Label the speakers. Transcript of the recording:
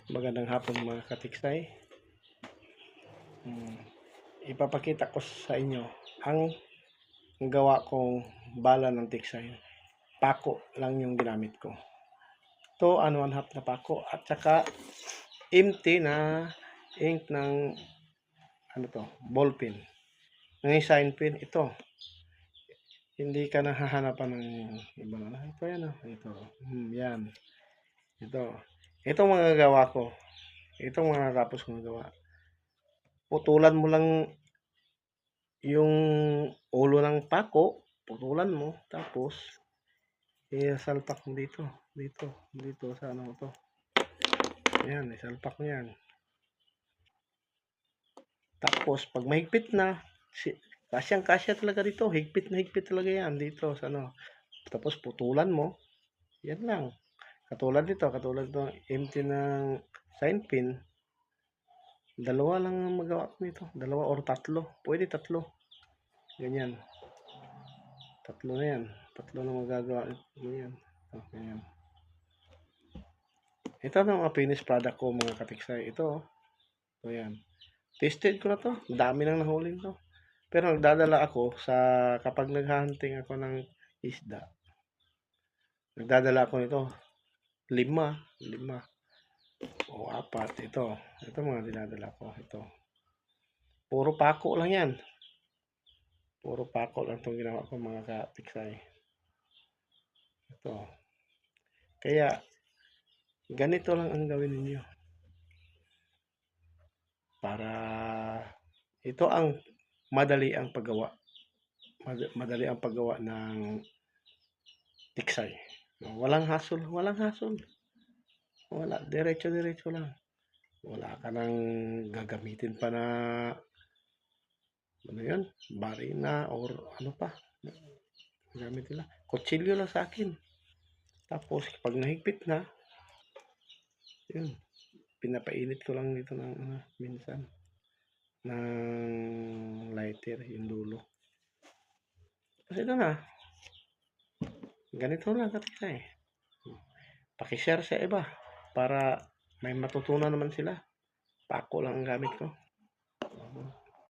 Speaker 1: Magandang hapon mga katiksay. Ipapakita ko sa inyo ang gawa kong bala ng tiksay. Pako lang yung ginamit ko. Ito, 1/2 na pako at saka empty na ink ng ball pen. Ng sign pen ito. Hindi ka nahahanapan ng iba na. Ito yan ito. Yan. Ito. Itong mga gawa ko. Itong mga natapos kong gawa. Putulan mo lang yung ulo ng pako, putulan mo, tapos isalpak mo dito sa ano to. Ayan, isalpak mo yan. Tapos, pag mahigpit na, kasyang-kasya talaga dito, higpit na higpit talaga yan dito sa ano. Tapos, putulan mo, yan lang. Katulad nito empty ng sign pin, dalawa lang ang magawa ko nito, dalawa or tatlo, pwede tatlo. Ganyan. Tatlo na yan. Tatlo na magagawa. Ganyan. Ganyan. Ito na mga finished product ko mga katiksay. Ito. Ito yan. Tested ko na to. Dami nang nahuli to. Pero nagdadala ako sa kapag naghahunting ako ng isda. Nagdadala ako nito. 5 o 4. Ito mga dinadala ko. Ito. Puro pako lang yan. Puro pako lang itong ginawa ko mga katiksay. Ito. Kaya, ganito lang ang gawin ninyo. Para ito ang madali ang paggawa. Madali ang paggawa ng tiksay. Walang hassle. Wala. Diretso lang. Wala ka nang gagamitin pa na ano yun? Barina or ano pa. Gamit nila. Kutsilyo lang sa akin. Tapos, pag nahigpit na, yun. Pinapainit ko lang dito ng minsan. Ng lighter, yung dulo. Kasi ito na. Ganito lang katiksay. Pakishare sa iba para may matutunan naman sila. Pako lang ang gamit ko.